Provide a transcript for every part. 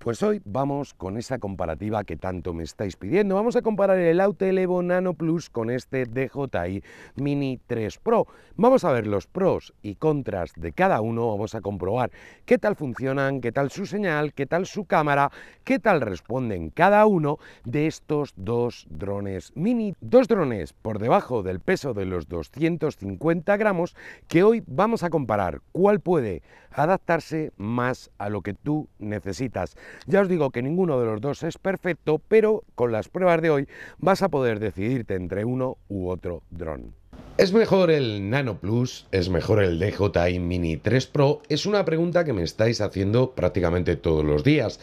Pues hoy vamos con esa comparativa que tanto me estáis pidiendo. Vamos a comparar el Autel Evo Nano Plus con este DJI Mini 3 Pro. Vamos a ver los pros y contras de cada uno, vamos a comprobar qué tal funcionan, qué tal su señal, qué tal su cámara, qué tal responden cada uno de estos dos drones mini. Dos drones por debajo del peso de los 250 gramos que hoy vamos a comparar cuál puede adaptarse más a lo que tú necesitas. Ya os digo que ninguno de los dos es perfecto, pero con las pruebas de hoy vas a poder decidirte entre uno u otro dron. ¿Es mejor el Nano Plus? ¿Es mejor el DJI Mini 3 Pro? Es una pregunta que me estáis haciendo prácticamente todos los días.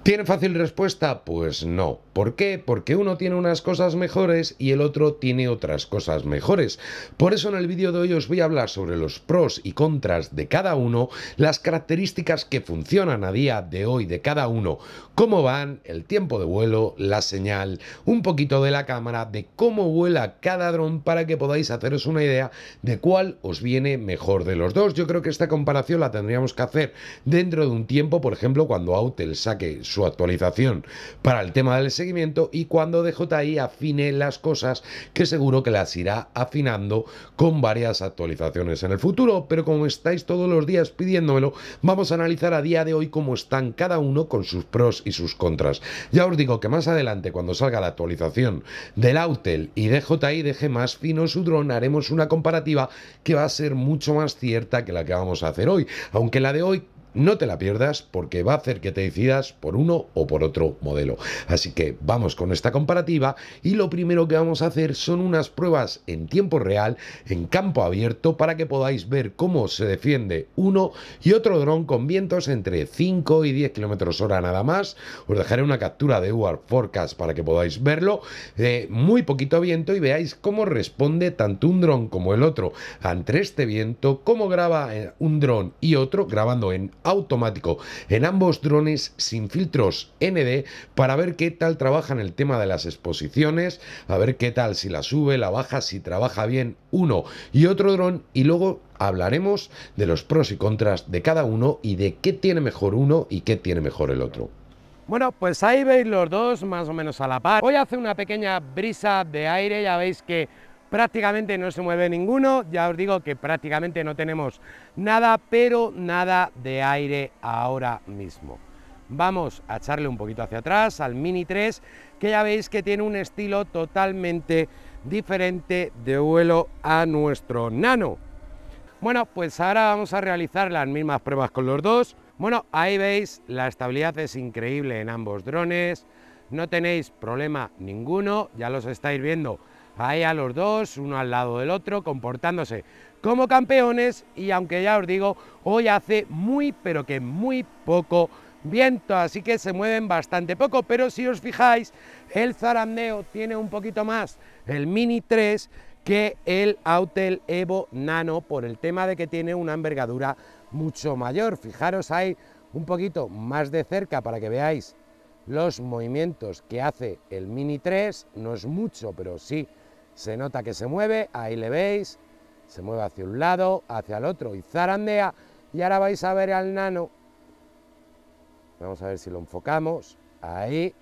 ¿Tiene fácil respuesta? Pues no. ¿Por qué? Porque uno tiene unas cosas mejores y el otro tiene otras cosas mejores. Por eso en el vídeo de hoy os voy a hablar sobre los pros y contras de cada uno, las características que funcionan a día de hoy de cada uno, cómo van, el tiempo de vuelo, la señal, un poquito de la cámara, de cómo vuela cada dron para que podáis haceros una idea de cuál os viene mejor de los dos. Yo creo que esta comparación la tendríamos que hacer dentro de un tiempo, por ejemplo, cuando Autel saque su actualización para el tema del seguimiento y cuando DJI afine las cosas, que seguro que las irá afinando con varias actualizaciones en el futuro. Pero como estáis todos los días pidiéndomelo, vamos a analizar a día de hoy cómo están cada uno con sus pros y sus contras. Ya os digo que más adelante, cuando salga la actualización del Autel y DJI deje más fino su dron, haremos una comparativa que va a ser mucho más cierta que la que vamos a hacer hoy, aunque la de hoy no te la pierdas porque va a hacer que te decidas por uno o por otro modelo. Así que vamos con esta comparativa y lo primero que vamos a hacer son unas pruebas en tiempo real, en campo abierto, para que podáis ver cómo se defiende uno y otro dron con vientos entre 5 y 10 km/h nada más. Os dejaré una captura de UAR Forecast para que podáis verlo. Muy poquito viento y veáis cómo responde tanto un dron como el otro ante este viento, cómo graba un dron y otro grabando en automático en ambos drones sin filtros ND, para ver qué tal trabajan el tema de las exposiciones, a ver qué tal si la sube, la baja, si trabaja bien uno y otro dron, y luego hablaremos de los pros y contras de cada uno y de qué tiene mejor uno y qué tiene mejor el otro. Bueno, pues ahí veis los dos más o menos a la par. Hoy hace una pequeña brisa de aire, ya veis que prácticamente no se mueve ninguno, ya os digo que prácticamente no tenemos nada, pero nada de aire ahora mismo. Vamos a echarle un poquito hacia atrás al Mini 3, que ya veis que tiene un estilo totalmente diferente de vuelo a nuestro Nano. Bueno, pues ahora vamos a realizar las mismas pruebas con los dos. Bueno, ahí veis, la estabilidad es increíble en ambos drones, no tenéis problema ninguno, ya los estáis viendo ahí a los dos, uno al lado del otro, comportándose como campeones. Y aunque ya os digo, hoy hace muy, pero que muy poco viento, así que se mueven bastante poco, pero si os fijáis, el zarandeo tiene un poquito más el Mini 3 que el Autel Evo Nano, por el tema de que tiene una envergadura mucho mayor. Fijaros ahí un poquito más de cerca para que veáis los movimientos que hace el Mini 3, no es mucho, pero sí se nota que se mueve, ahí le veis, se mueve hacia un lado, hacia el otro y zarandea. Y ahora vais a ver al Nano, vamos a ver si lo enfocamos, ahí,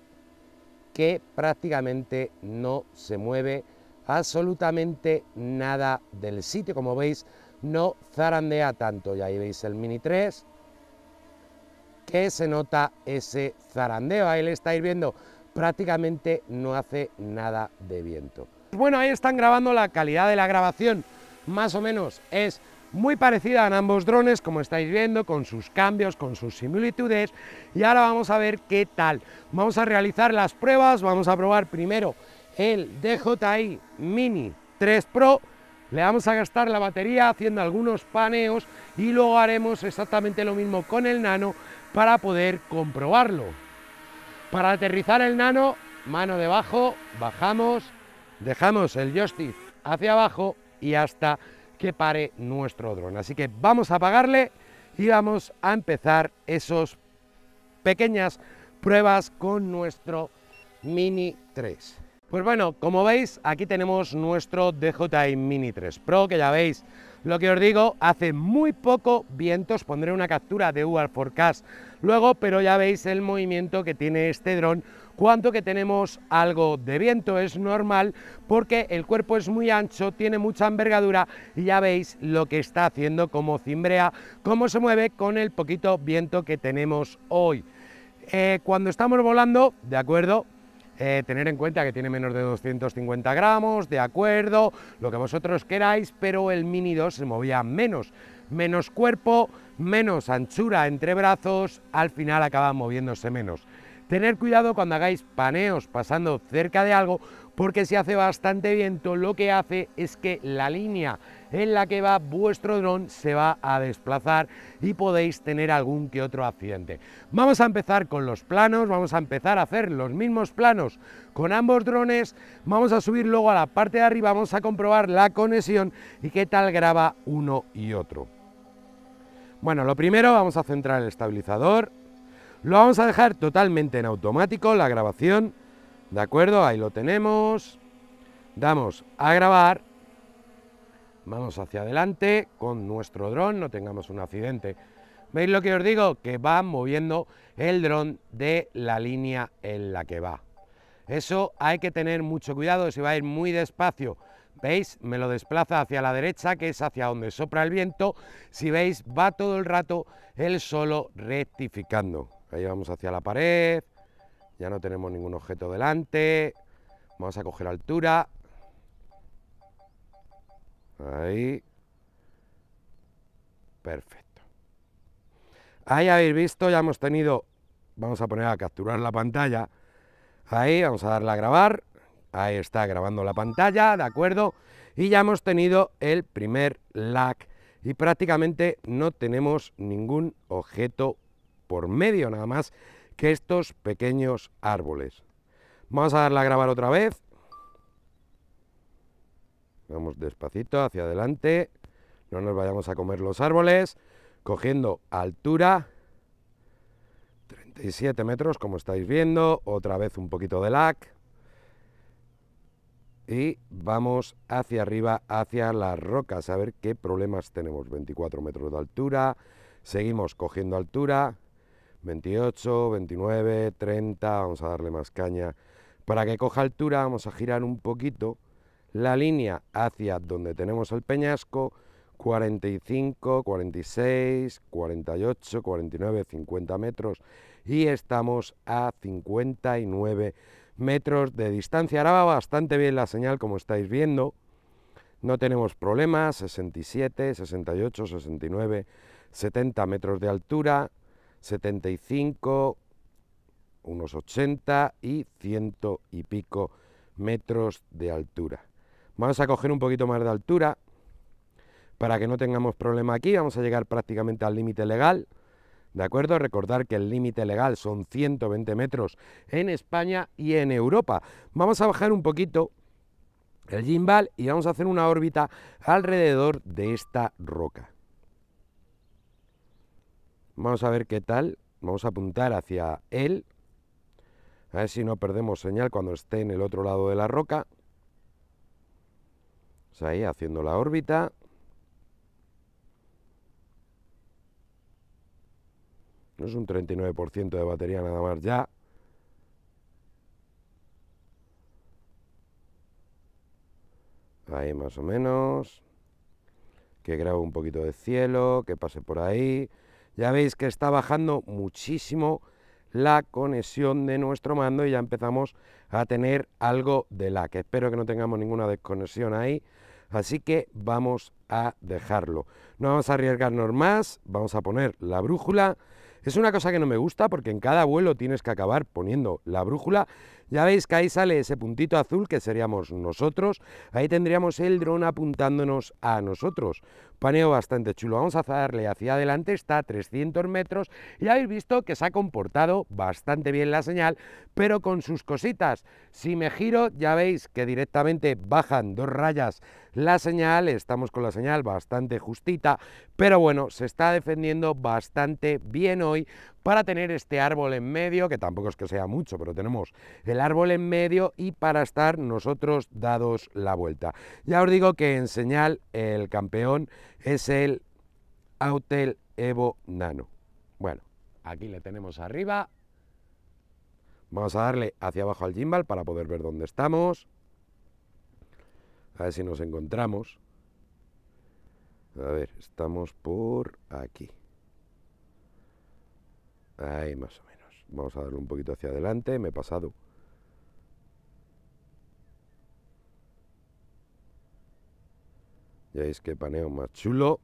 que prácticamente no se mueve absolutamente nada del sitio, como veis, no zarandea tanto. Y ahí veis el Mini 3, que se nota ese zarandeo, ahí le estáis viendo, prácticamente no hace nada de viento. Bueno, ahí están grabando, la calidad de la grabación más o menos es muy parecida en ambos drones, como estáis viendo, con sus cambios, con sus similitudes. Y ahora vamos a ver qué tal. Vamos a realizar las pruebas, vamos a probar primero el DJI Mini 3 Pro, le vamos a gastar la batería haciendo algunos paneos y luego haremos exactamente lo mismo con el Nano para poder comprobarlo. Para aterrizar el Nano, mano debajo, bajamos, dejamos el joystick hacia abajo y hasta que pare nuestro dron. Así que vamos a apagarle y vamos a empezar esas pequeñas pruebas con nuestro Mini 3. Pues bueno, como veis, aquí tenemos nuestro DJI Mini 3 Pro, que ya veis, lo que os digo, hace muy poco viento. Os pondré una captura de Google Forecast luego, pero ya veis el movimiento que tiene este dron. Cuanto que tenemos algo de viento, es normal porque el cuerpo es muy ancho, tiene mucha envergadura y ya veis lo que está haciendo, cómo cimbrea, cómo se mueve con el poquito viento que tenemos hoy. Cuando estamos volando, de acuerdo, tener en cuenta que tiene menos de 250 gramos, de acuerdo, lo que vosotros queráis, pero el Mini 2 se movía menos cuerpo, menos anchura entre brazos, al final acaba moviéndose menos. Tener cuidado cuando hagáis paneos pasando cerca de algo, porque si hace bastante viento, lo que hace es que la línea en la que va vuestro dron se va a desplazar y podéis tener algún que otro accidente. Vamos a empezar con los planos, vamos a empezar a hacer los mismos planos con ambos drones, vamos a subir luego a la parte de arriba, vamos a comprobar la conexión y qué tal graba uno y otro. Bueno, lo primero vamos a centrar el estabilizador, lo vamos a dejar totalmente en automático, la grabación, ¿de acuerdo? Ahí lo tenemos, damos a grabar, vamos hacia adelante con nuestro dron, no tengamos un accidente. ¿Veis lo que os digo? Que va moviendo el dron de la línea en la que va. Eso hay que tener mucho cuidado, si va a ir muy despacio, ¿veis? Me lo desplaza hacia la derecha, que es hacia donde sopla el viento. Si veis, va todo el rato él solo rectificando. Ahí vamos hacia la pared, ya no tenemos ningún objeto delante, vamos a coger altura, ahí, perfecto. Ahí habéis visto, ya hemos tenido, vamos a poner a capturar la pantalla, ahí vamos a darle a grabar, ahí está grabando la pantalla, ¿de acuerdo? Y ya hemos tenido el primer lag y prácticamente no tenemos ningún objeto por medio, nada más que estos pequeños árboles. Vamos a darle a grabar otra vez. Vamos despacito hacia adelante, no nos vayamos a comer los árboles, cogiendo altura, 37 metros como estáis viendo, otra vez un poquito de lag. Y vamos hacia arriba, hacia las rocas, a ver qué problemas tenemos. 24 metros de altura, seguimos cogiendo altura, 28, 29, 30, vamos a darle más caña. Para que coja altura vamos a girar un poquito la línea hacia donde tenemos el peñasco, 45, 46, 48, 49, 50 metros y estamos a 59 metros de distancia. Ahora va bastante bien la señal, como estáis viendo, no tenemos problemas, 67, 68, 69, 70 metros de altura, 75, unos 80 y 100 y pico metros de altura. Vamos a coger un poquito más de altura para que no tengamos problema aquí. Vamos a llegar prácticamente al límite legal, ¿de acuerdo? Recordar que el límite legal son 120 metros en España y en Europa. Vamos a bajar un poquito el gimbal y vamos a hacer una órbita alrededor de esta roca. Vamos a ver qué tal, vamos a apuntar hacia él, a ver si no perdemos señal cuando esté en el otro lado de la roca. Pues ahí, haciendo la órbita. No es un 39% de batería nada más ya. Ahí más o menos. Que grabe un poquito de cielo, que pase por ahí. Ya veis que está bajando muchísimo la conexión de nuestro mando y ya empezamos a tener algo de lag. Espero que no tengamos ninguna desconexión ahí, así que vamos a dejarlo. No vamos a arriesgarnos más, vamos a poner la brújula. Es una cosa que no me gusta porque en cada vuelo tienes que acabar poniendo la brújula. Ya veis que ahí sale ese puntito azul que seríamos nosotros. Ahí tendríamos el dron apuntándonos a nosotros. Paneo bastante chulo. Vamos a darle hacia adelante, está a 300 metros. Y habéis visto que se ha comportado bastante bien la señal, pero con sus cositas. Si me giro, ya veis que directamente bajan 2 rayas la señal. Estamos con la señal bastante justita, pero bueno, se está defendiendo bastante bien hoy para tener este árbol en medio, que tampoco es que sea mucho, pero tenemos el árbol en medio y para estar nosotros dados la vuelta. Ya os digo que en señal el campeón es el Autel Evo Nano. Bueno, aquí le tenemos arriba. Vamos a darle hacia abajo al gimbal para poder ver dónde estamos. A ver si nos encontramos. A ver, estamos por aquí. Ahí más o menos. Vamos a darle un poquito hacia adelante. Me he pasado. Ya veis qué paneo más chulo.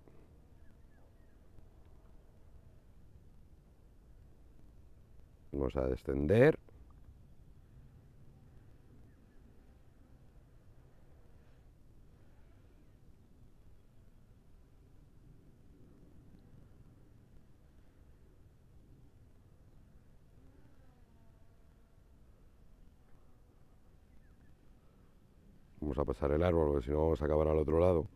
Vamos a descender. Vamos a pasar el árbol, porque si no vamos a acabar al otro lado.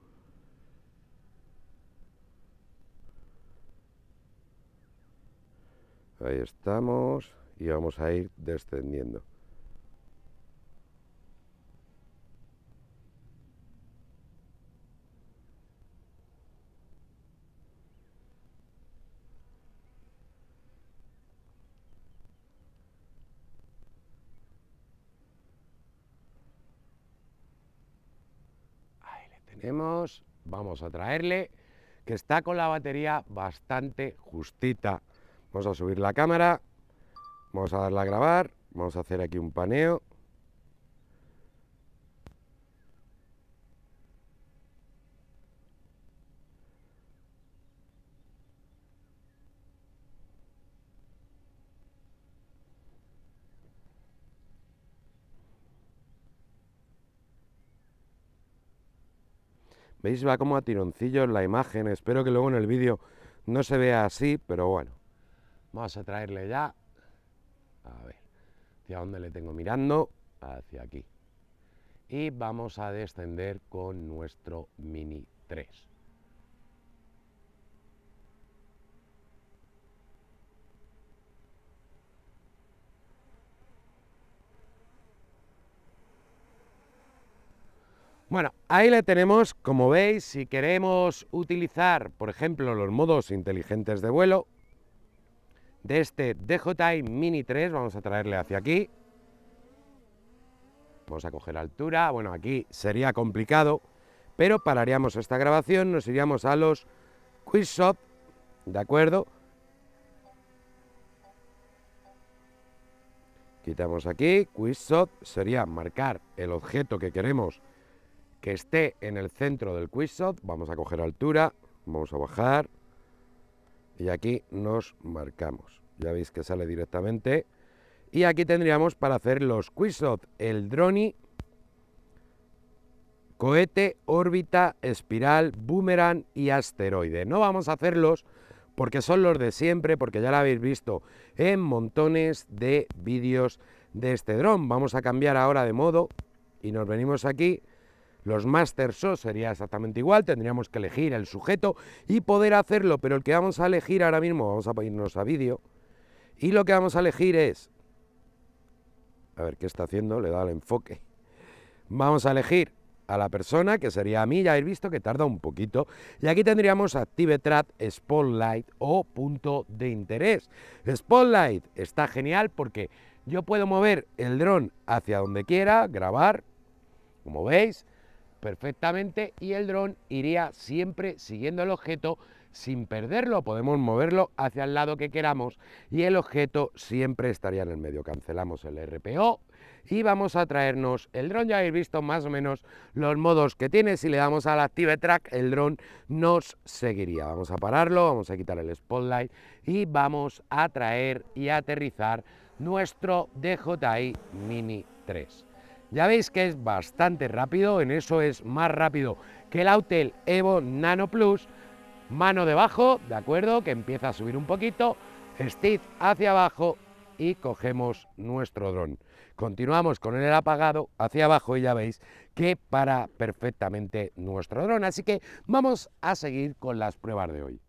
Ahí estamos y vamos a ir descendiendo. Ahí le tenemos. Vamos a traerle, que está con la batería bastante justita. Vamos a subir la cámara, vamos a darle a grabar, vamos a hacer aquí un paneo. ¿Veis? Va como a tironcillos la imagen, espero que luego en el vídeo no se vea así, pero bueno. Vamos a traerle ya, a ver, ¿hacia dónde le tengo mirando? Hacia aquí. Y vamos a descender con nuestro Mini 3. Bueno, ahí le tenemos. Como veis, si queremos utilizar, por ejemplo, los modos inteligentes de vuelo de este DJI Mini 3, vamos a traerle hacia aquí. Vamos a coger altura. Bueno, aquí sería complicado, pero pararíamos esta grabación, nos iríamos a los QuickShot, ¿de acuerdo? Quitamos aquí, QuickShot sería marcar el objeto que queremos que esté en el centro del QuickShot. Vamos a coger altura, vamos a bajar y aquí nos marcamos. Ya veis que sale directamente. Y aquí tendríamos para hacer los QuickShot el Droni, cohete, órbita, espiral, boomerang y asteroide. No vamos a hacerlos porque son los de siempre, porque ya lo habéis visto en montones de vídeos de este dron. Vamos a cambiar ahora de modo y nos venimos aquí. Los Master Shot sería exactamente igual, tendríamos que elegir el sujeto y poder hacerlo, pero el que vamos a elegir ahora mismo, vamos a irnos a vídeo, y lo que vamos a elegir es, a ver qué está haciendo, le da el enfoque, vamos a elegir a la persona, que sería a mí, ya habéis visto que tarda un poquito, y aquí tendríamos Active Track, Spotlight o punto de interés. Spotlight está genial porque yo puedo mover el dron hacia donde quiera, grabar, como veis, perfectamente, y el dron iría siempre siguiendo el objeto sin perderlo. Podemos moverlo hacia el lado que queramos y el objeto siempre estaría en el medio. Cancelamos el RPO y vamos a traernos el dron. Ya habéis visto más o menos los modos que tiene. Si le damos al Active Track, el dron nos seguiría. Vamos a pararlo, vamos a quitar el Spotlight y vamos a traer y aterrizar nuestro DJI Mini 3. Ya veis que es bastante rápido, en eso es más rápido que el Autel Evo Nano Plus. Mano debajo, ¿de acuerdo? Que empieza a subir un poquito, stick hacia abajo y cogemos nuestro dron. Continuamos con el apagado hacia abajo y ya veis que para perfectamente nuestro dron. Así que vamos a seguir con las pruebas de hoy.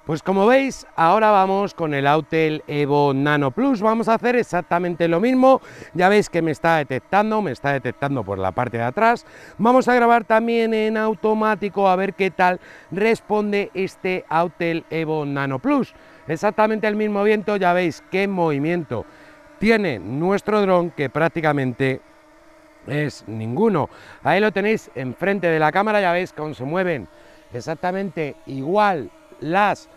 Pues como veis, ahora vamos con el Autel Evo Nano Plus, vamos a hacer exactamente lo mismo, ya veis que me está detectando por la parte de atrás, vamos a grabar también en automático a ver qué tal responde este Autel Evo Nano Plus, exactamente el mismo viento, ya veis qué movimiento tiene nuestro dron, que prácticamente es ninguno. Ahí lo tenéis enfrente de la cámara, ya veis cómo se mueven exactamente igual las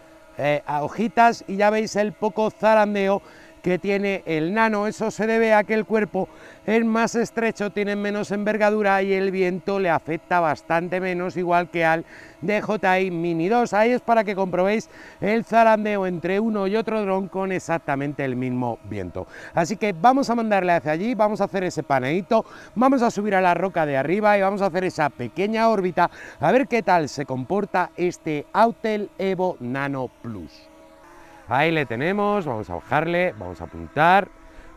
hojitas, y ya veis el poco zarandeo que tiene el Nano. Eso se debe a que el cuerpo es más estrecho, tiene menos envergadura y el viento le afecta bastante menos, igual que al DJI Mini 2. Ahí es para que comprobéis el zarandeo entre uno y otro dron con exactamente el mismo viento. Así que vamos a mandarle hacia allí, vamos a hacer ese paneíto, vamos a subir a la roca de arriba y vamos a hacer esa pequeña órbita a ver qué tal se comporta este Autel Evo Nano Plus. Ahí le tenemos, vamos a bajarle, vamos a apuntar,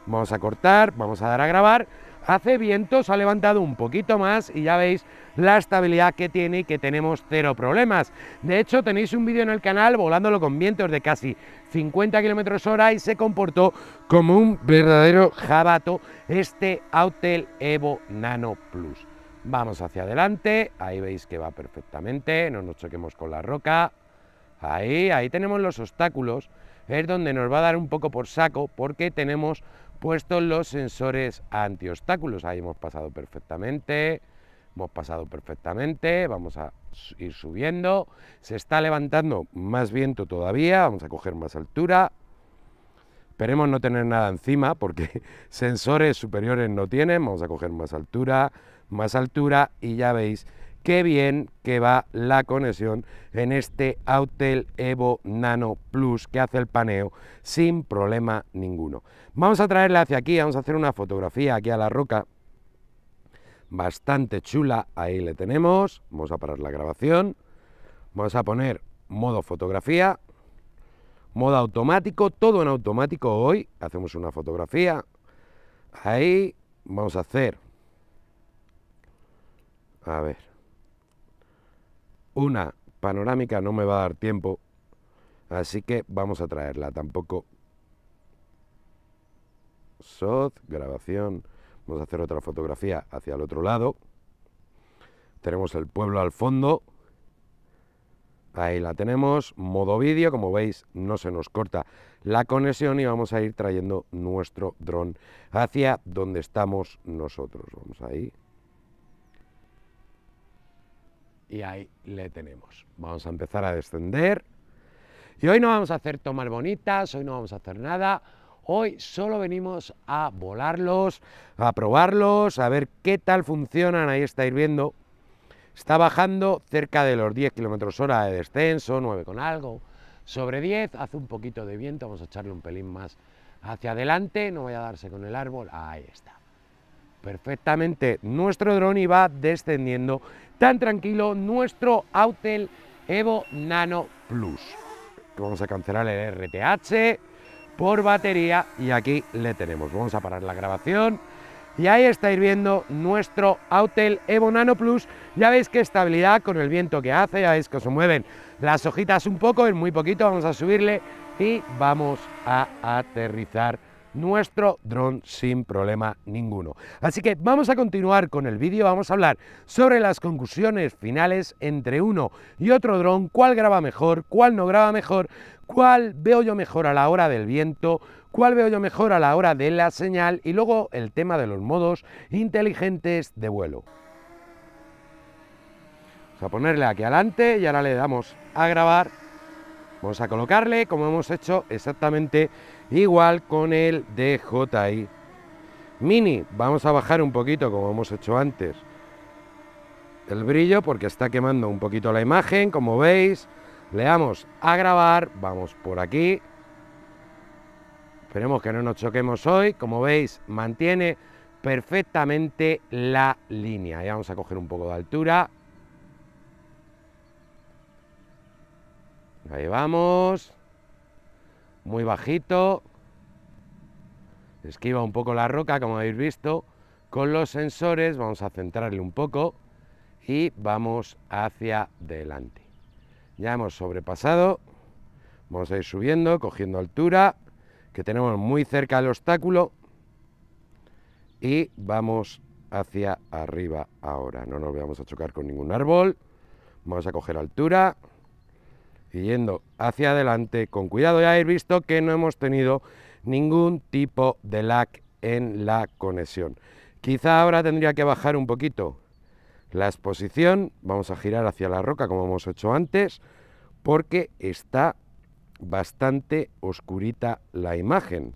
vamos a cortar, vamos a dar a grabar. Hace viento, se ha levantado un poquito más y ya veis la estabilidad que tiene y que tenemos cero problemas. De hecho, tenéis un vídeo en el canal volándolo con vientos de casi 50 km/h y se comportó como un verdadero jabato este Autel Evo Nano Plus. Vamos hacia adelante, ahí veis que va perfectamente, no nos choquemos con la roca. Ahí tenemos los obstáculos, es donde nos va a dar un poco por saco porque tenemos puestos los sensores anti-obstáculos. Ahí hemos pasado perfectamente, vamos a ir subiendo, se está levantando más viento todavía, vamos a coger más altura, esperemos no tener nada encima porque sensores superiores no tienen, vamos a coger más altura y ya veis qué bien que va la conexión en este Autel Evo Nano Plus, que hace el paneo sin problema ninguno. Vamos a traerle hacia aquí, vamos a hacer una fotografía aquí a la roca, bastante chula, ahí le tenemos, vamos a parar la grabación, vamos a poner modo fotografía, modo automático, todo en automático hoy, hacemos una fotografía, ahí, vamos a hacer, a ver, una panorámica, no me va a dar tiempo, así que vamos a traerla, tampoco. Grabación, vamos a hacer otra fotografía hacia el otro lado, tenemos el pueblo al fondo, ahí la tenemos, modo vídeo, como veis no se nos corta la conexión y vamos a ir trayendo nuestro dron hacia donde estamos nosotros, vamos ahí. Y ahí le tenemos. Vamos a empezar a descender. Y hoy no vamos a hacer tomas bonitas, hoy no vamos a hacer nada. Hoy solo venimos a volarlos, a probarlos, a ver qué tal funcionan. Ahí estáis viendo. Está bajando cerca de los 10 km/h de descenso, 9 con algo. Sobre 10, hace un poquito de viento, vamos a echarle un pelín más hacia adelante. No vaya a darse con el árbol. Ahí está. Perfectamente nuestro dron y va descendiendo tan tranquilo nuestro Autel Evo Nano Plus. Vamos a cancelar el RTH por batería y aquí le tenemos. Vamos a parar la grabación y ahí estáis viendo nuestro Autel Evo Nano Plus. Ya veis qué estabilidad con el viento que hace, ya veis que se mueven las hojitas un poco, es muy poquito, vamos a subirle y vamos a aterrizar nuestro dron sin problema ninguno. Así que vamos a continuar con el vídeo, vamos a hablar sobre las conclusiones finales entre uno y otro dron, cuál graba mejor, cuál no graba mejor, cuál veo yo mejor a la hora del viento, cuál veo yo mejor a la hora de la señal y luego el tema de los modos inteligentes de vuelo. Vamos a ponerle aquí adelante y ahora le damos a grabar. Vamos a colocarle, como hemos hecho exactamente igual con el DJI Mini. Vamos a bajar un poquito, como hemos hecho antes, el brillo porque está quemando un poquito la imagen, como veis. Le damos a grabar, vamos por aquí. Esperemos que no nos choquemos hoy. Como veis, mantiene perfectamente la línea. Ya vamos a coger un poco de altura. Ahí vamos, muy bajito, esquiva un poco la roca, como habéis visto, con los sensores, vamos a centrarle un poco y vamos hacia adelante. Ya hemos sobrepasado Vamos a ir subiendo, cogiendo altura, que tenemos muy cerca el obstáculo. Y vamos hacia arriba ahora. No nos vamos a chocar con ningún árbol. Vamos a coger altura y yendo hacia adelante con cuidado. Ya habéis visto que no hemos tenido ningún tipo de lag en la conexión. Quizá ahora tendría que bajar un poquito la exposición. Vamos a girar hacia la roca como hemos hecho antes, porque está bastante oscurita la imagen.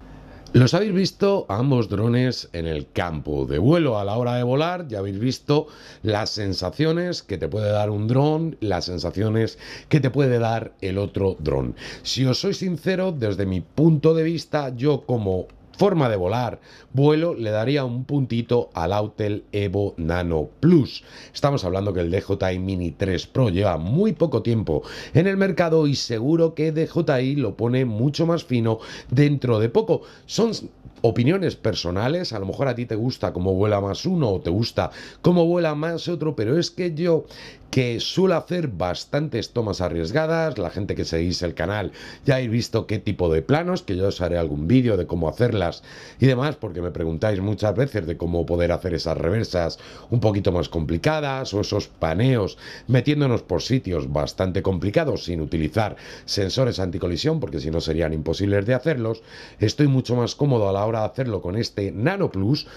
Los habéis visto a ambos drones en el campo de vuelo. A la hora de volar ya habéis visto las sensaciones que te puede dar un dron, las sensaciones que te puede dar el otro dron. Si os soy sincero, desde mi punto de vista, yo como forma de volar, vuelo, le daría un puntito al Autel Evo Nano Plus. Estamos hablando que el DJI Mini 3 Pro lleva muy poco tiempo en el mercado y seguro que DJI lo pone mucho más fino dentro de poco. Son opiniones personales, a lo mejor a ti te gusta cómo vuela más uno o te gusta cómo vuela más otro, pero es que yo, que suelo hacer bastantes tomas arriesgadas, la gente que seguís el canal ya habéis visto qué tipo de planos, que yo os haré algún vídeo de cómo hacerlas y demás, porque me preguntáis muchas veces de cómo poder hacer esas reversas un poquito más complicadas o esos paneos metiéndonos por sitios bastante complicados sin utilizar sensores anticolisión, porque si no serían imposibles de hacerlos. Estoy mucho más cómodo a la hora de hacerlo con este Nano Plus,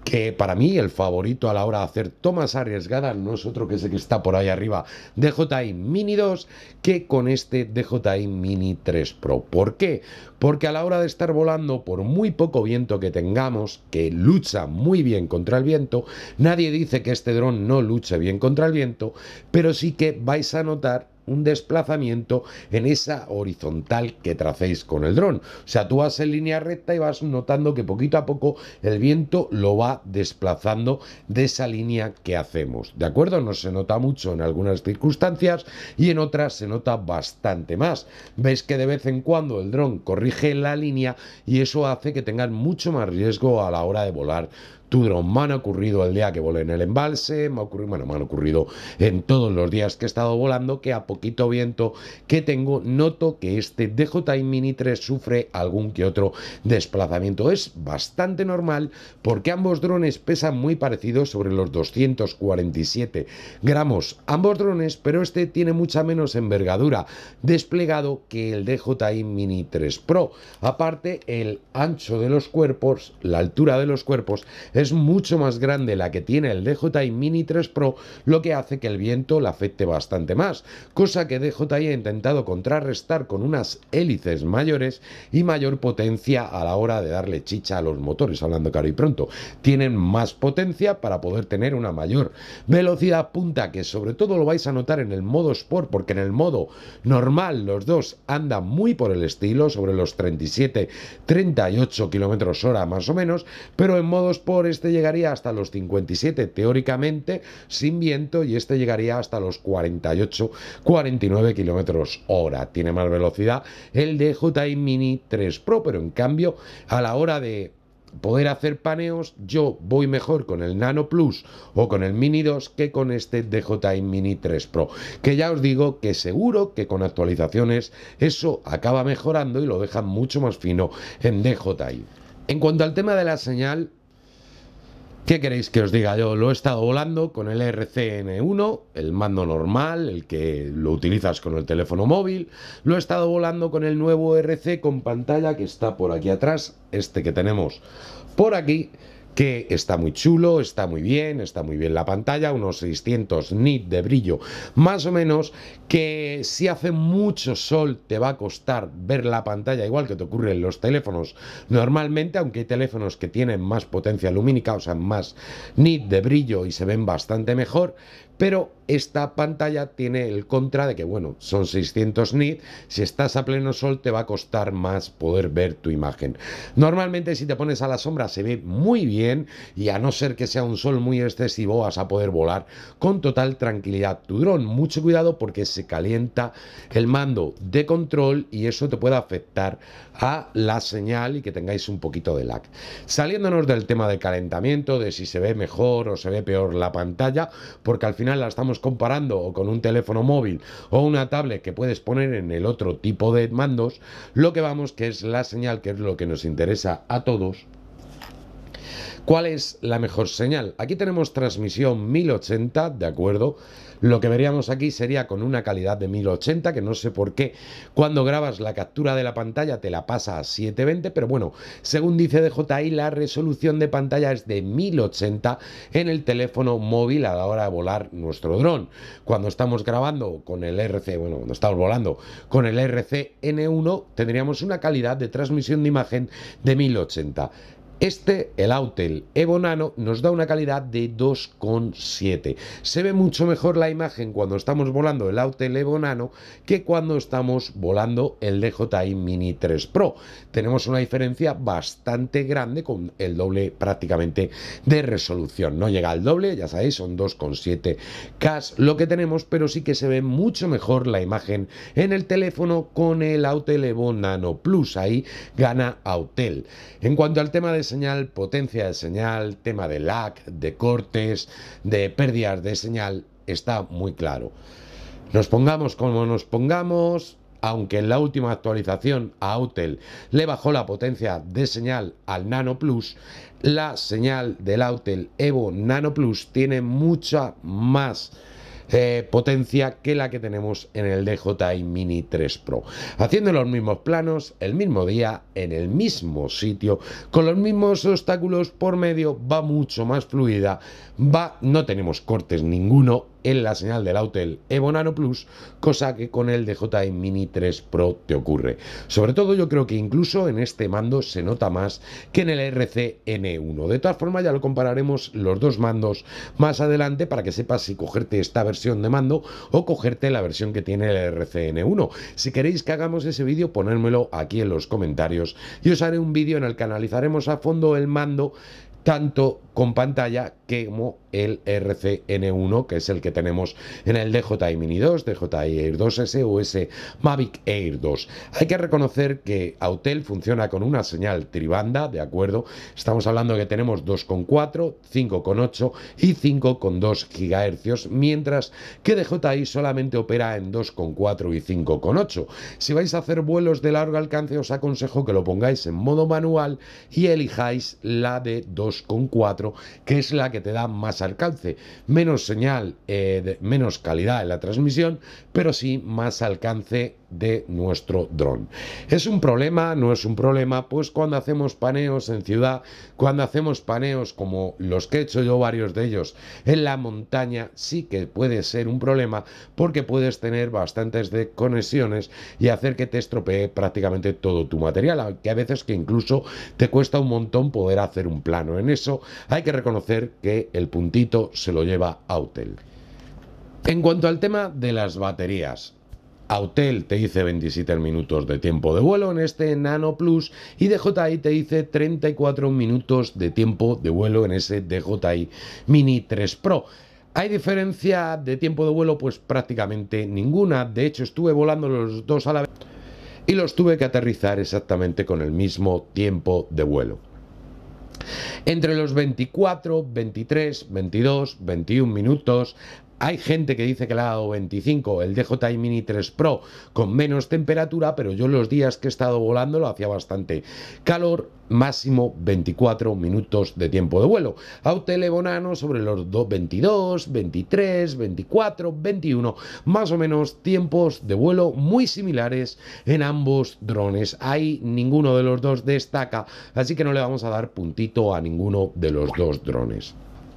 que para mí el favorito a la hora de hacer tomas arriesgadas no es otro que ese que está por ahí arriba, DJI Mini 2, que con este DJI Mini 3 Pro. ¿Por qué? Porque a la hora de estar volando, por muy poco viento que tengamos, que lucha muy bien contra el viento, nadie dice que este dron no luche bien contra el viento, pero sí que vais a notar un desplazamiento en esa horizontal que tracéis con el dron. O sea, tú vas en línea recta y vas notando que poquito a poco el viento lo va desplazando de esa línea que hacemos. ¿De acuerdo? No se nota mucho en algunas circunstancias y en otras se nota bastante más. Veis que de vez en cuando el dron corrige la línea y eso hace que tengan mucho más riesgo a la hora de volar tu dron. Me han ocurrido el día que volé en el embalse, me han ocurrido en todos los días que he estado volando, que a poquito viento que tengo noto que este DJI Mini 3 sufre algún que otro desplazamiento. Es bastante normal porque ambos drones pesan muy parecidos, sobre los 247 gramos ambos drones, pero este tiene mucha menos envergadura desplegado que el DJI Mini 3 Pro. Aparte, el ancho de los cuerpos, la altura de los cuerpos es mucho más grande la que tiene el DJI Mini 3 Pro, lo que hace que el viento le afecte bastante más, cosa que DJI ha intentado contrarrestar con unas hélices mayores y mayor potencia a la hora de darle chicha a los motores, hablando claro y pronto. Tienen más potencia para poder tener una mayor velocidad punta, que sobre todo lo vais a notar en el modo Sport, porque en el modo normal los dos andan muy por el estilo, sobre los 37-38 kilómetros hora más o menos, pero en modo Sport este llegaría hasta los 57 teóricamente sin viento y este llegaría hasta los 48-49 kilómetros hora. Tiene más velocidad el DJI Mini 3 Pro, pero en cambio a la hora de poder hacer paneos yo voy mejor con el Nano Plus o con el Mini 2 que con este DJI Mini 3 Pro, que ya os digo que seguro que con actualizaciones eso acaba mejorando y lo deja mucho más fino en DJI. En cuanto al tema de la señal, ¿qué queréis que os diga? Yo lo he estado volando con el RCN1, el mando normal, el que lo utilizas con el teléfono móvil. Lo he estado volando con el nuevo RC con pantalla que está por aquí atrás, este que tenemos por aquí, que está muy chulo, está muy bien la pantalla, unos 600 nits de brillo más o menos, que si hace mucho sol te va a costar ver la pantalla, igual que te ocurre en los teléfonos normalmente, aunque hay teléfonos que tienen más potencia lumínica, o sea, más nits de brillo y se ven bastante mejor, pero esta pantalla tiene el contra de que, bueno, son 600 nits, si estás a pleno sol te va a costar más poder ver tu imagen. Normalmente si te pones a la sombra se ve muy bien y a no ser que sea un sol muy excesivo vas a poder volar con total tranquilidad tu dron. Mucho cuidado porque se calienta el mando de control y eso te puede afectar a la señal y que tengáis un poquito de lag. Saliéndonos del tema de calentamiento, de si se ve mejor o se ve peor la pantalla, porque al final la estamos estamos comparando o con un teléfono móvil o una tablet que puedes poner en el otro tipo de mandos, lo que vamos que es la señal, que es lo que nos interesa a todos. ¿Cuál es la mejor señal? Aquí tenemos transmisión 1080, ¿de acuerdo? Lo que veríamos aquí sería con una calidad de 1080, que no sé por qué cuando grabas la captura de la pantalla te la pasa a 720, pero bueno, según dice DJI, la resolución de pantalla es de 1080 en el teléfono móvil a la hora de volar nuestro dron. Cuando estamos grabando con el cuando estamos volando con el RC-N1, tendríamos una calidad de transmisión de imagen de 1080. El Autel Evo Nano, nos da una calidad de 2,7. Se ve mucho mejor la imagen cuando estamos volando el Autel Evo Nano que cuando estamos volando el DJI Mini 3 Pro. Tenemos una diferencia bastante grande, con el doble prácticamente de resolución. No llega al doble, ya sabéis, son 2,7K lo que tenemos, pero sí que se ve mucho mejor la imagen en el teléfono con el Autel Evo Nano Plus. Ahí gana Autel. En cuanto al tema de señal, potencia de señal, tema de lag, de cortes, de pérdidas de señal, está muy claro. Nos pongamos como nos pongamos, aunque en la última actualización a Autel le bajó la potencia de señal al Nano Plus, la señal del Autel Evo Nano Plus tiene mucha más potencia que la que tenemos en el DJI Mini 3 Pro, haciendo los mismos planos, el mismo día, en el mismo sitio, con los mismos obstáculos por medio, va mucho más fluida, no tenemos cortes ninguno en la señal del Autel Evo Nano Plus, cosa que con el DJI Mini 3 Pro te ocurre. Sobre todo yo creo que incluso en este mando se nota más que en el RC-N1. De todas formas ya lo compararemos los dos mandos más adelante para que sepas si cogerte esta versión de mando o cogerte la versión que tiene el RC-N1. Si queréis que hagamos ese vídeo, ponérmelo aquí en los comentarios y os haré un vídeo en el que analizaremos a fondo el mando, tanto con pantalla como el RC-N1, que es el que tenemos en el DJI Mini 2, DJI Air 2S o ese Mavic Air 2. Hay que reconocer que Autel funciona con una señal tribanda, ¿de acuerdo? Estamos hablando de que tenemos 2,4, 5,8 y 5,2 GHz, mientras que DJI solamente opera en 2,4 y 5,8. Si vais a hacer vuelos de largo alcance, os aconsejo que lo pongáis en modo manual y elijáis la de 2,4, que es la que te da más alcance, menos señal, menos calidad en la transmisión, pero sí más alcance de nuestro dron. ¿Es un problema? ¿No es un problema? Pues cuando hacemos paneos en ciudad, cuando hacemos paneos como los que he hecho yo, varios de ellos en la montaña, sí que puede ser un problema, porque puedes tener bastantes desconexiones y hacer que te estropee prácticamente todo tu material, aunque a veces que incluso te cuesta un montón poder hacer un plano. En eso hay que reconocer que el puntito se lo lleva Autel. En cuanto al tema de las baterías, Autel te dice 27 minutos de tiempo de vuelo en este Nano Plus y DJI te dice 34 minutos de tiempo de vuelo en ese DJI Mini 3 Pro. ¿Hay diferencia de tiempo de vuelo? Pues prácticamente ninguna. De hecho, estuve volando los dos a la vez y los tuve que aterrizar exactamente con el mismo tiempo de vuelo. Entre los 24, 23, 22, 21 minutos. Hay gente que dice que le ha dado 25 el DJI Mini 3 Pro con menos temperatura, pero yo los días que he estado volando lo hacía bastante calor, máximo 24 minutos de tiempo de vuelo. Autel Evo Nano sobre los 22, 23, 24, 21, más o menos tiempos de vuelo muy similares en ambos drones. Ahí ninguno de los dos destaca, así que no le vamos a dar puntito a ninguno de los dos drones.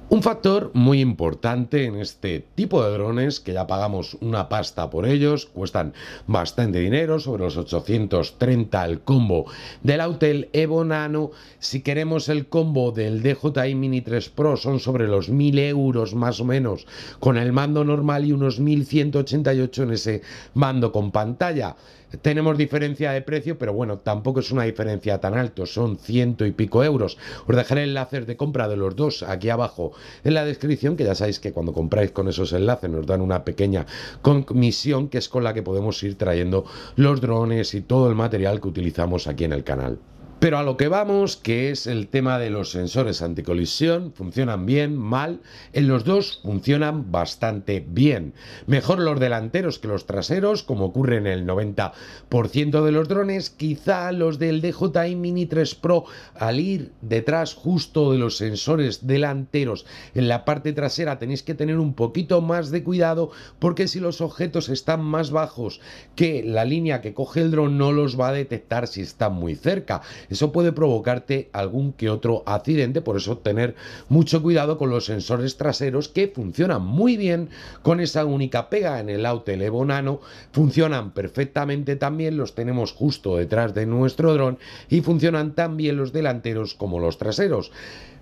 Un factor muy importante en este tipo de drones, que ya pagamos una pasta por ellos, cuestan bastante dinero, sobre los 830 el combo del Autel Evo Nano. Si queremos el combo del DJI Mini 3 Pro son sobre los 1000 euros más o menos con el mando normal y unos 1188 en ese mando con pantalla. Tenemos diferencia de precio, pero bueno, tampoco es una diferencia tan alta, son 100 y pico euros. Os dejaré enlaces de compra de los dos aquí abajo en la descripción, que ya sabéis que cuando compráis con esos enlaces nos dan una pequeña comisión, que es con la que podemos ir trayendo los drones y todo el material que utilizamos aquí en el canal. Pero a lo que vamos, que es el tema de los sensores anticolisión, funcionan bien, mal. En los dos funcionan bastante bien. Mejor los delanteros que los traseros, como ocurre en el 90% de los drones. Quizá los del DJI Mini 3 Pro, al ir detrás justo de los sensores delanteros en la parte trasera, tenéis que tener un poquito más de cuidado, porque si los objetos están más bajos que la línea que coge el dron, no los va a detectar si están muy cerca. Eso puede provocarte algún que otro accidente, por eso tener mucho cuidado con los sensores traseros, que funcionan muy bien con esa única pega. En el Autel Evo Nano funcionan perfectamente también, los tenemos justo detrás de nuestro dron y funcionan tan bien los delanteros como los traseros.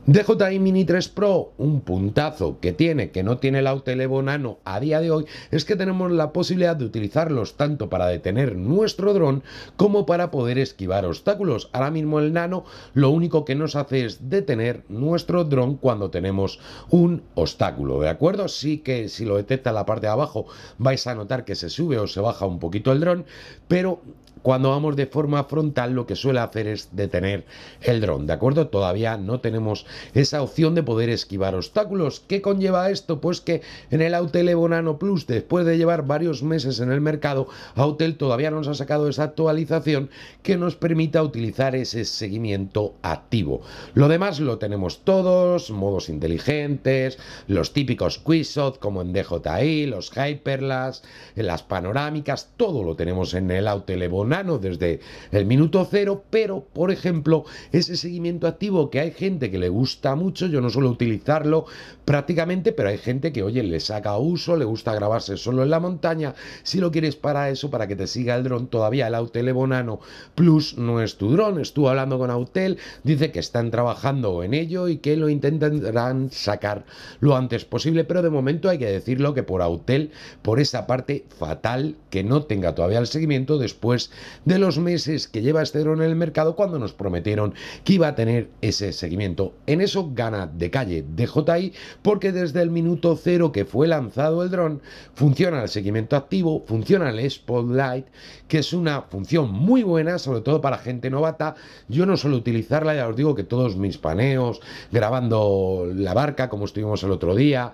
DJI Mini 3 Pro, un puntazo que tiene, que no tiene el Autel Evo Nano a día de hoy, es que tenemos la posibilidad de utilizarlos tanto para detener nuestro dron como para poder esquivar obstáculos. Ahora mismo el Nano lo único que nos hace es detener nuestro dron cuando tenemos un obstáculo, ¿de acuerdo? Sí que si lo detecta en la parte de abajo vais a notar que se sube o se baja un poquito el dron, pero cuando vamos de forma frontal lo que suele hacer es detener el dron, ¿de acuerdo? Todavía no tenemos esa opción de poder esquivar obstáculos. ¿Qué conlleva esto? Pues que en el Autel Evo Nano Plus, después de llevar varios meses en el mercado, Autel todavía no nos ha sacado esa actualización que nos permita utilizar ese seguimiento activo. Lo demás lo tenemos todos, modos inteligentes, los típicos QuickShot como en DJI, los Hyperlapse, las panorámicas, todo lo tenemos en el Autel Evo Nano desde el minuto cero, pero por ejemplo ese seguimiento activo que hay gente que le gusta mucho, yo no suelo utilizarlo prácticamente, pero hay gente que oye, le saca uso, le gusta grabarse solo en la montaña. Si lo quieres para eso, para que te siga el dron, todavía el Autel Evo Nano Plus no es tu dron. Estuve hablando con Autel, dice que están trabajando en ello y que lo intentarán sacar lo antes posible, pero de momento hay que decirlo que por Autel, por esa parte fatal que no tenga todavía el seguimiento después de los meses que lleva este dron en el mercado, cuando nos prometieron que iba a tener ese seguimiento. En eso gana de calle DJI, porque desde el minuto cero que fue lanzado el dron funciona el seguimiento activo, funciona el Spotlight, que es una función muy buena, sobre todo para gente novata. Yo no suelo utilizarla, ya os digo que todos mis paneos grabando la barca, como estuvimos el otro día,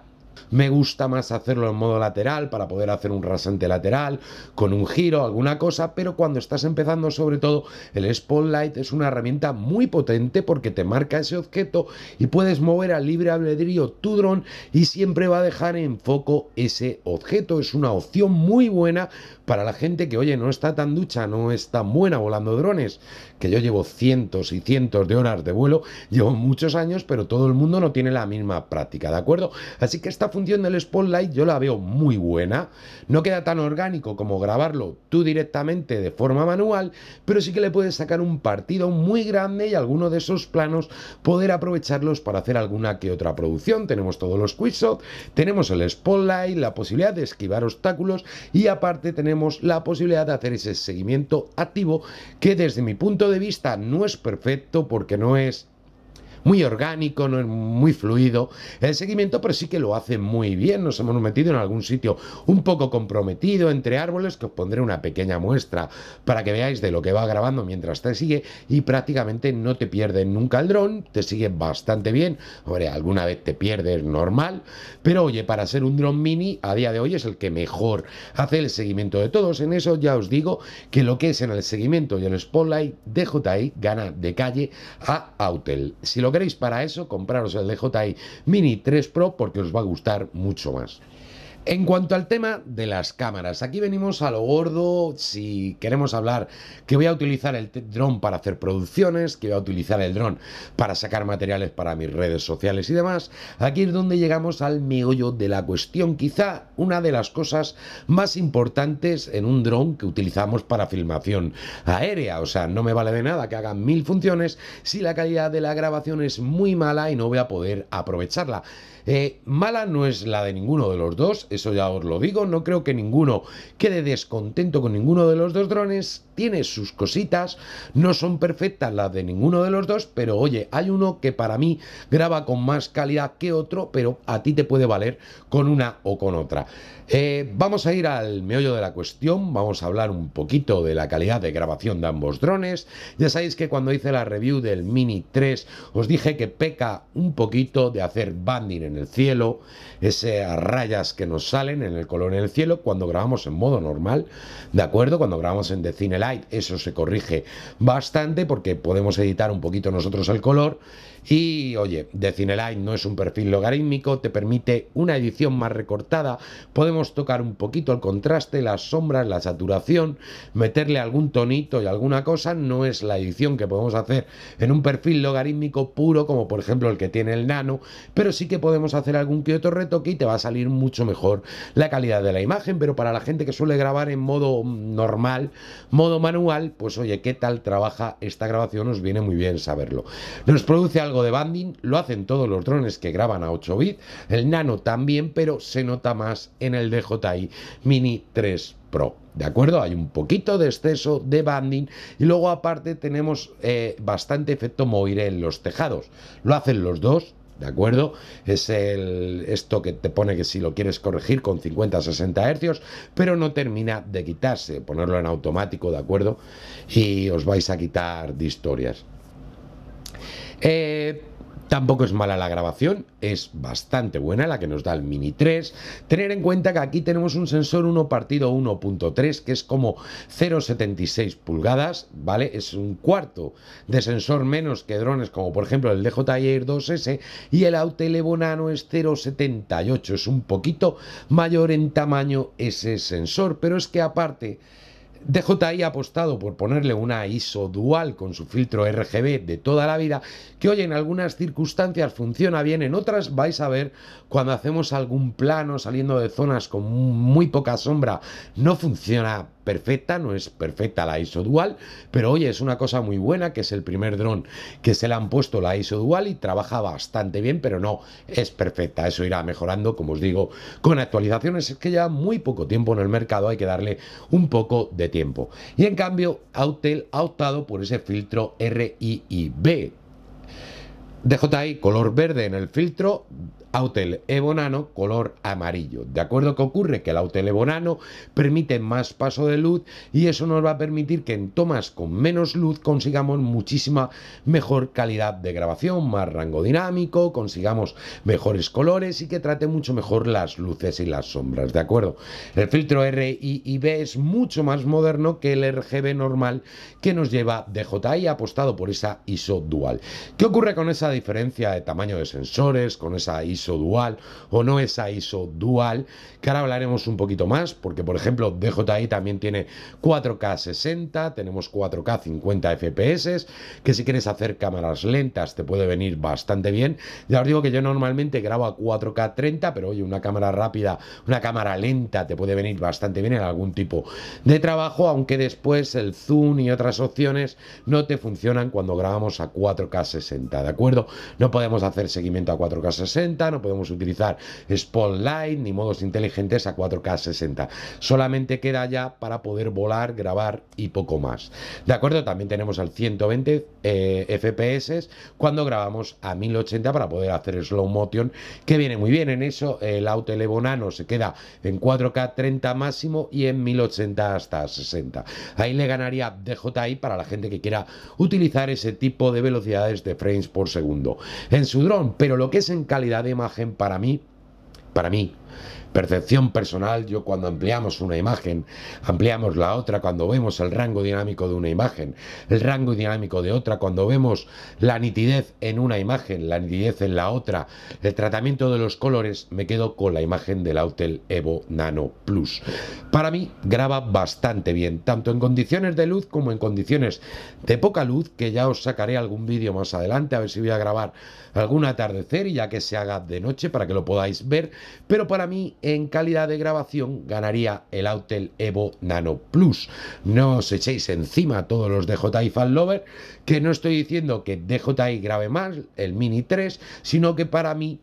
me gusta más hacerlo en modo lateral para poder hacer un rasante lateral con un giro, alguna cosa, pero cuando estás empezando, sobre todo, el Spotlight es una herramienta muy potente porque te marca ese objeto y puedes mover a libre albedrío tu dron y siempre va a dejar en foco ese objeto. Es una opción muy buena para la gente que, oye, no está tan ducha, no es tan buena volando drones, que yo llevo cientos y cientos de horas de vuelo, llevo muchos años, pero todo el mundo no tiene la misma práctica, ¿de acuerdo? Así que esta función del Spotlight yo la veo muy buena. No queda tan orgánico como grabarlo tú directamente de forma manual, pero sí que le puedes sacar un partido muy grande y alguno de esos planos poder aprovecharlos para hacer alguna que otra producción. Tenemos todos los QuickShot, tenemos el Spotlight, la posibilidad de esquivar obstáculos y aparte tenemos la posibilidad de hacer ese seguimiento activo, que desde mi punto de vista no es perfecto porque no es muy orgánico, no es muy fluido el seguimiento, pero sí que lo hace muy bien. Nos hemos metido en algún sitio un poco comprometido entre árboles, que os pondré una pequeña muestra para que veáis de lo que va grabando mientras te sigue, y prácticamente no te pierdes nunca el dron, te sigue bastante bien. Hombre, alguna vez te pierdes, normal, pero oye, para ser un dron mini a día de hoy es el que mejor hace el seguimiento de todos. En eso ya os digo que lo que es en el seguimiento y el Spotlight, DJI gana de calle a Autel. Si lo queréis para eso, compraros el DJI Mini 3 Pro porque os va a gustar mucho más. En cuanto al tema de las cámaras, aquí venimos a lo gordo. Si queremos hablar que voy a utilizar el dron para hacer producciones, que voy a utilizar el dron para sacar materiales para mis redes sociales y demás, aquí es donde llegamos al meollo de la cuestión. Quizá una de las cosas más importantes en un dron que utilizamos para filmación aérea. O sea, no me vale de nada que hagan 1000 funciones si la calidad de la grabación es muy mala y no voy a poder aprovecharla. Mala no es la de ninguno de los dos, eso ya os lo digo, no creo que ninguno quede descontento con ninguno de los dos drones, tiene sus cositas, no son perfectas las de ninguno de los dos, pero oye, hay uno que para mí graba con más calidad que otro, pero a ti te puede valer con una o con otra. Vamos a ir al meollo de la cuestión, vamos a hablar un poquito de la calidad de grabación de ambos drones. Ya sabéis que cuando hice la review del Mini 3 os dije que peca un poquito de hacer banding en el cielo, esas rayas que nos salen en el color en el cielo cuando grabamos en modo normal, ¿de acuerdo? Cuando grabamos en The Cine Light eso se corrige bastante porque podemos editar un poquito nosotros el color. Y oye, The Cine Light no es un perfil logarítmico, te permite una edición más recortada, podemos tocar un poquito el contraste, las sombras, la saturación, meterle algún tonito y alguna cosa, no es la edición que podemos hacer en un perfil logarítmico puro como por ejemplo el que tiene el Nano, pero sí que podemos hacer algún que otro retoque y te va a salir mucho mejor la calidad de la imagen. Pero para la gente que suele grabar en modo normal, modo manual, pues oye, ¿qué tal trabaja esta grabación? Os viene muy bien saberlo. Nos produce algo de banding, lo hacen todos los drones que graban a 8 bits, el Nano también, pero se nota más en el DJI Mini 3 Pro. ¿De acuerdo? Hay un poquito de exceso de banding y luego aparte tenemos bastante efecto moiré en los tejados. Lo hacen los dos. ¿De acuerdo? Es esto que te pone que si lo quieres corregir con 50-60 Hz, pero no termina de quitarse. Ponerlo en automático, ¿de acuerdo? Y os vais a quitar de historias. Tampoco es mala la grabación, es bastante buena la que nos da el Mini 3. Tener en cuenta que aquí tenemos un sensor 1/1.3 que es como 0,76 pulgadas, ¿vale? Es un cuarto de sensor menos que drones como por ejemplo el DJI Air 2S, y el Autel Evo Nano es 0,78, es un poquito mayor en tamaño ese sensor, pero es que aparte DJI ha apostado por ponerle una ISO dual con su filtro RGB de toda la vida, que hoy en algunas circunstancias funciona bien, en otras vais a ver cuando hacemos algún plano saliendo de zonas con muy poca sombra, no funciona perfecta, no es perfecta la ISO dual, pero oye, es una cosa muy buena, que es el primer dron que se le han puesto la ISO dual y trabaja bastante bien, pero no es perfecta, eso irá mejorando, como os digo, con actualizaciones. Es que ya muy poco tiempo en el mercado, hay que darle un poco de tiempo. Y en cambio, Autel ha optado por ese filtro RIIB. DJI color verde en el filtro, Autel Evo Nano color amarillo. ¿De acuerdo? ¿Qué ocurre? Que el Autel Evo Nano permite más paso de luz y eso nos va a permitir que en tomas con menos luz consigamos muchísima mejor calidad de grabación, más rango dinámico, consigamos mejores colores y que trate mucho mejor las luces y las sombras. ¿De acuerdo? El filtro RIIB es mucho más moderno que el RGB normal que nos lleva DJI, apostado por esa ISO dual. ¿Qué ocurre con esa diferencia de tamaño de sensores, con esa ISO dual o no esa ISO dual? Que ahora hablaremos un poquito más, porque por ejemplo DJI también tiene 4K 60, tenemos 4K 50 FPS, que si quieres hacer cámaras lentas te puede venir bastante bien. Ya os digo que yo normalmente grabo a 4K 30, pero oye, una cámara rápida, una cámara lenta te puede venir bastante bien en algún tipo de trabajo, aunque después el zoom y otras opciones no te funcionan cuando grabamos a 4K 60, ¿de acuerdo? No podemos hacer seguimiento a 4K 60, no podemos utilizar Spotlight ni modos inteligentes a 4K 60. Solamente queda ya para poder volar, grabar y poco más. ¿De acuerdo? También tenemos al 120 FPS cuando grabamos a 1080 para poder hacer slow motion, que viene muy bien. En eso el Autel Evo Nano se queda en 4K 30 máximo y en 1080 hasta 60. Ahí le ganaría DJI para la gente que quiera utilizar ese tipo de velocidades de frames por segundo en su dron. Pero lo que es en calidad de imagen, para mí, percepción personal, yo cuando ampliamos una imagen, ampliamos la otra cuando vemos el rango dinámico de una imagen, el rango dinámico de otra cuando vemos la nitidez en una imagen, la nitidez en la otra, el tratamiento de los colores, me quedo con la imagen del Autel Evo Nano Plus. Para mí graba bastante bien, tanto en condiciones de luz como en condiciones de poca luz, que ya os sacaré algún vídeo más adelante, a ver si voy a grabar algún atardecer y ya que se haga de noche para que lo podáis ver. Pero para para mí en calidad de grabación ganaría el Autel Evo Nano Plus. No os echéis encima todos los DJI Fan Lover, que no estoy diciendo que DJI grabe más el Mini 3, sino que para mi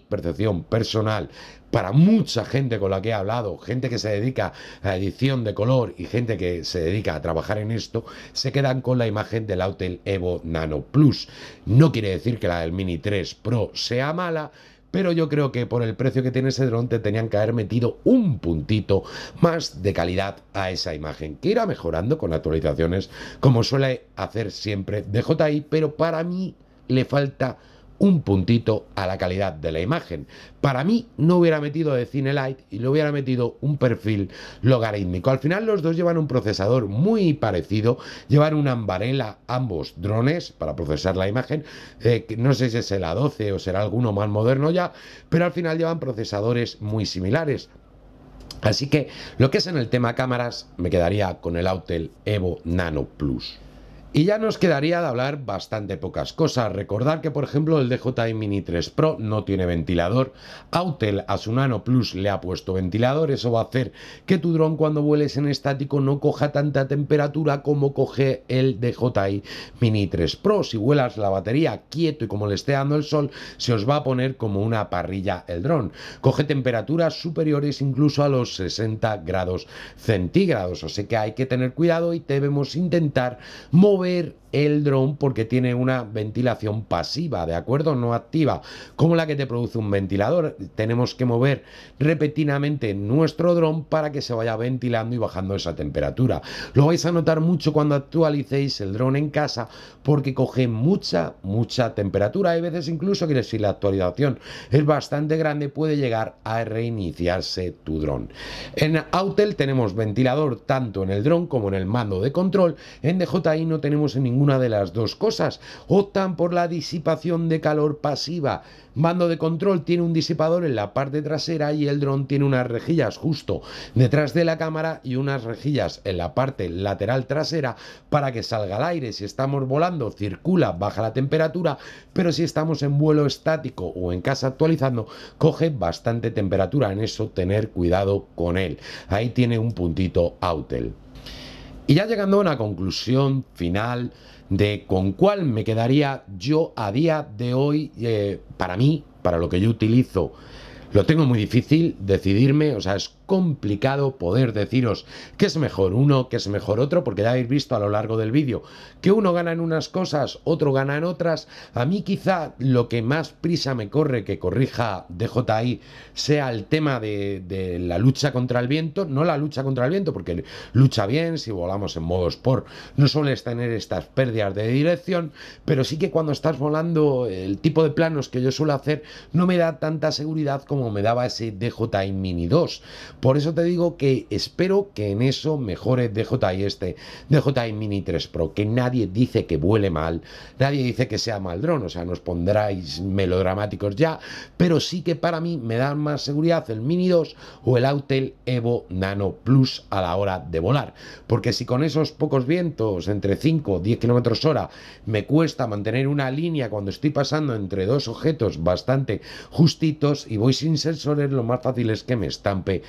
percepción personal, para mucha gente con la que he hablado, gente que se dedica a la edición de color y gente que se dedica a trabajar en esto, se quedan con la imagen del Autel Evo Nano Plus. No quiere decir que la del Mini 3 Pro sea mala, pero yo creo que por el precio que tiene ese dron te tenían que haber metido un puntito más de calidad a esa imagen, que irá mejorando con actualizaciones, como suele hacer siempre DJI, pero para mí le falta un puntito a la calidad de la imagen. Para mí no hubiera metido de Cinelight y le hubiera metido un perfil logarítmico. Al final los dos llevan un procesador muy parecido, llevan una Ambarella ambos drones para procesar la imagen, no sé si es el A12 o será alguno más moderno ya, pero al final llevan procesadores muy similares. Así que lo que es en el tema cámaras me quedaría con el Autel Evo Nano Plus. Y ya nos quedaría de hablar bastante pocas cosas. Recordar que, por ejemplo, el DJI Mini 3 Pro no tiene ventilador. Autel a su Nano Plus le ha puesto ventilador. Eso va a hacer que tu dron cuando vueles en estático no coja tanta temperatura como coge el DJI Mini 3 Pro. Si vuelas la batería quieto y como le esté dando el sol, se os va a poner como una parrilla el dron. Coge temperaturas superiores incluso a los 60 grados centígrados. O sea que hay que tener cuidado y debemos intentar mover el dron porque tiene una ventilación pasiva, ¿de acuerdo? No activa, como la que te produce un ventilador. Tenemos que mover repetidamente nuestro dron para que se vaya ventilando y bajando esa temperatura. Lo vais a notar mucho cuando actualicéis el dron en casa porque coge mucha temperatura. Hay veces incluso que si la actualización es bastante grande puede llegar a reiniciarse tu dron. En Autel tenemos ventilador tanto en el dron como en el mando de control. En DJI no tenemos en ninguna de las dos cosas. Optan por la disipación de calor pasiva. Mando de control tiene un disipador en la parte trasera y el dron tiene unas rejillas justo detrás de la cámara y unas rejillas en la parte lateral trasera para que salga el aire. Si estamos volando, circula, baja la temperatura, pero si estamos en vuelo estático o en casa actualizando, coge bastante temperatura. En eso tener cuidado con él. Ahí tiene un puntito Autel. Y ya llegando a una conclusión final de con cuál me quedaría yo a día de hoy, para mí, para lo que yo utilizo, lo tengo muy difícil decidirme, o sea, es complicado poder deciros qué es mejor uno, qué es mejor otro, porque ya habéis visto a lo largo del vídeo que uno gana en unas cosas, otro gana en otras. A mí quizá lo que más prisa me corre que corrija DJI sea el tema de la lucha contra el viento, no la lucha contra el viento, porque lucha bien, si volamos en modo Sport no sueles tener estas pérdidas de dirección, pero sí que cuando estás volando el tipo de planos que yo suelo hacer no me da tanta seguridad como me daba ese DJI Mini 2. Por eso te digo que espero que en eso mejore DJI Mini 3 Pro, que nadie dice que vuele mal, nadie dice que sea mal dron, o sea, nos pondráis melodramáticos ya, pero sí que para mí me dan más seguridad el Mini 2 o el Autel Evo Nano Plus a la hora de volar, porque si con esos pocos vientos, entre 5 o 10 km hora, me cuesta mantener una línea cuando estoy pasando entre dos objetos bastante justitos y voy sin sensores, lo más fácil es que me estampe.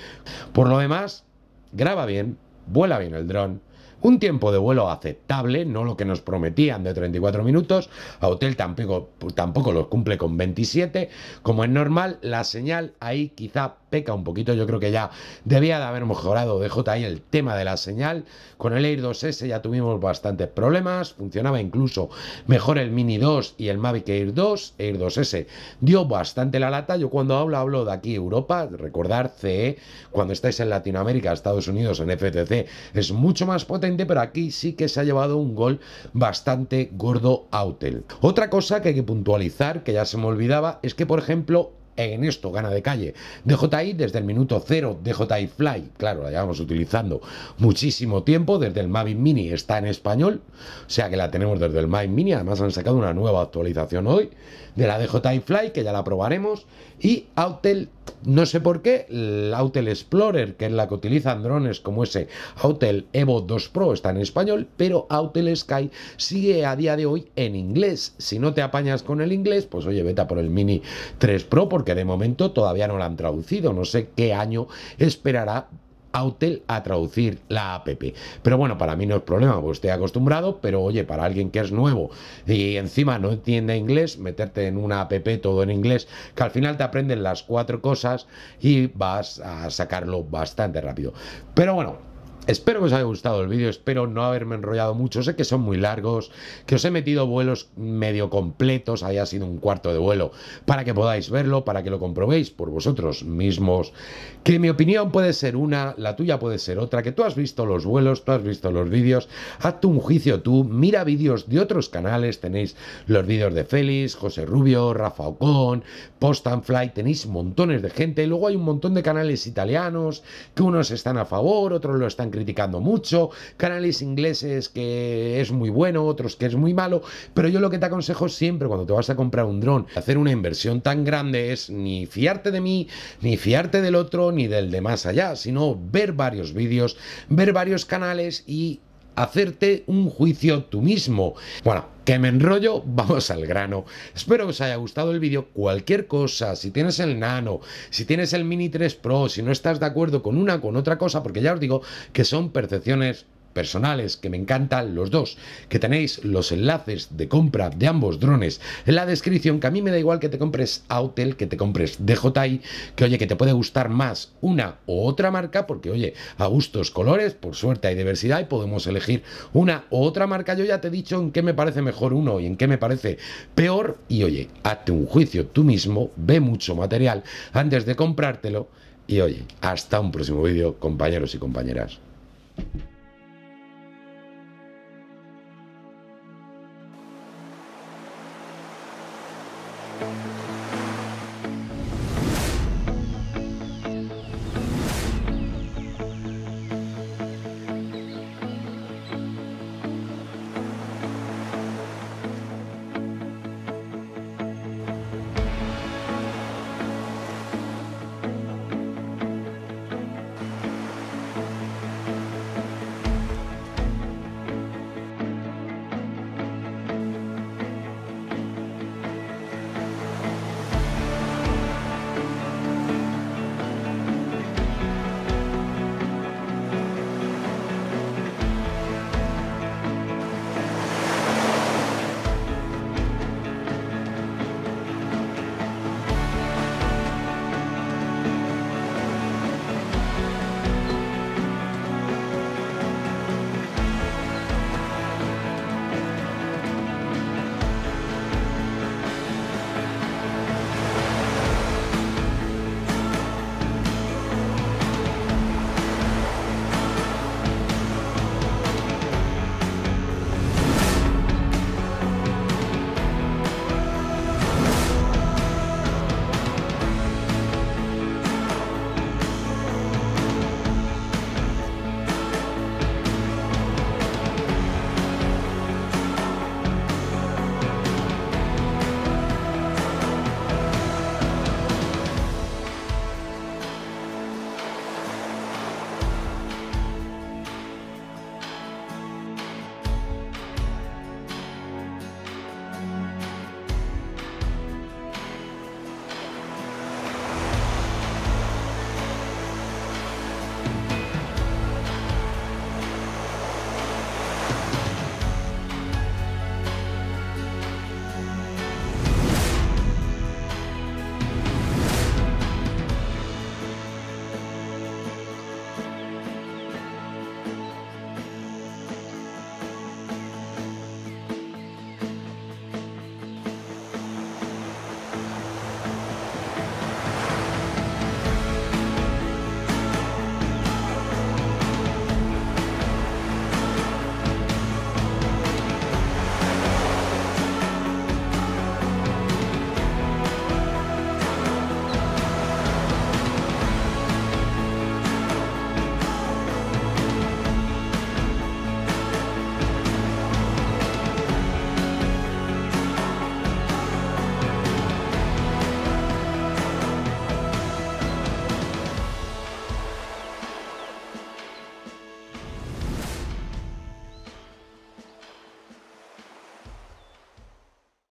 Por lo demás, graba bien, vuela bien el dron, un tiempo de vuelo aceptable, no lo que nos prometían de 34 minutos, Autel tampoco lo cumple con 27, como es normal, la señal ahí quizá peca un poquito. Yo creo que ya debía de haber mejorado DJI el tema de la señal. Con el Air 2S ya tuvimos bastantes problemas, funcionaba incluso mejor el Mini 2 y el Mavic Air 2. Air 2S dio bastante la lata. Yo cuando hablo de aquí Europa, recordar CE, cuando estáis en Latinoamérica, Estados Unidos, en FTC, es mucho más potente, pero aquí sí que se ha llevado un gol bastante gordo Autel. Otra cosa que hay que puntualizar, que ya se me olvidaba, es que por ejemplo en esto gana de calle DJI desde el minuto cero. DJI Fly, claro, la llevamos utilizando muchísimo tiempo, desde el Mavic Mini está en español, o sea que la tenemos desde el Mavic Mini. Además han sacado una nueva actualización hoy de la DJI Fly, que ya la probaremos. Y Autel, no sé por qué, el Autel Explorer, que es la que utilizan drones como ese Autel Evo 2 Pro, está en español, pero Autel Sky sigue a día de hoy en inglés. Si no te apañas con el inglés, pues oye, vete a por el Mini 3 Pro, porque porque de momento todavía no la han traducido. No sé qué año esperará Autel a traducir la app. Pero bueno, para mí no es problema, pues estoy acostumbrado, pero oye, para alguien que es nuevo y encima no entiende inglés, meterte en una app todo en inglés, que al final te aprenden las 4 cosas y vas a sacarlo bastante rápido. Pero bueno, espero que os haya gustado el vídeo, espero no haberme enrollado mucho, sé que son muy largos, que os he metido vuelos medio completos, haya sido un cuarto de vuelo, para que podáis verlo, para que lo comprobéis por vosotros mismos, que mi opinión puede ser una, la tuya puede ser otra, que tú has visto los vuelos, tú has visto los vídeos, hazte un juicio tú, mira vídeos de otros canales, tenéis los vídeos de Félix, José Rubio, Rafa Ocon, Post and Fly, tenéis montones de gente, y luego hay un montón de canales italianos, que unos están a favor, otros lo están criticando mucho, canales ingleses que es muy bueno, otros que es muy malo, pero yo lo que te aconsejo siempre cuando te vas a comprar un dron, hacer una inversión tan grande es ni fiarte de mí, ni fiarte del otro, ni del de más allá, sino ver varios vídeos, ver varios canales y hacerte un juicio tú mismo. Bueno, que me enrollo, vamos al grano. Espero que os haya gustado el vídeo. Cualquier cosa, si tienes el Nano, si tienes el Mini 3 Pro, si no estás de acuerdo con una con otra cosa, porque ya os digo que son percepciones personales, que me encantan los dos, que tenéis los enlaces de compra de ambos drones en la descripción, que a mí me da igual que te compres Autel, que te compres DJI, que oye, que te puede gustar más una u otra marca, porque oye, a gustos colores, por suerte hay diversidad y podemos elegir una u otra marca. Yo ya te he dicho en qué me parece mejor uno y en qué me parece peor, y oye, hazte un juicio tú mismo, ve mucho material antes de comprártelo, y oye, hasta un próximo vídeo, compañeros y compañeras.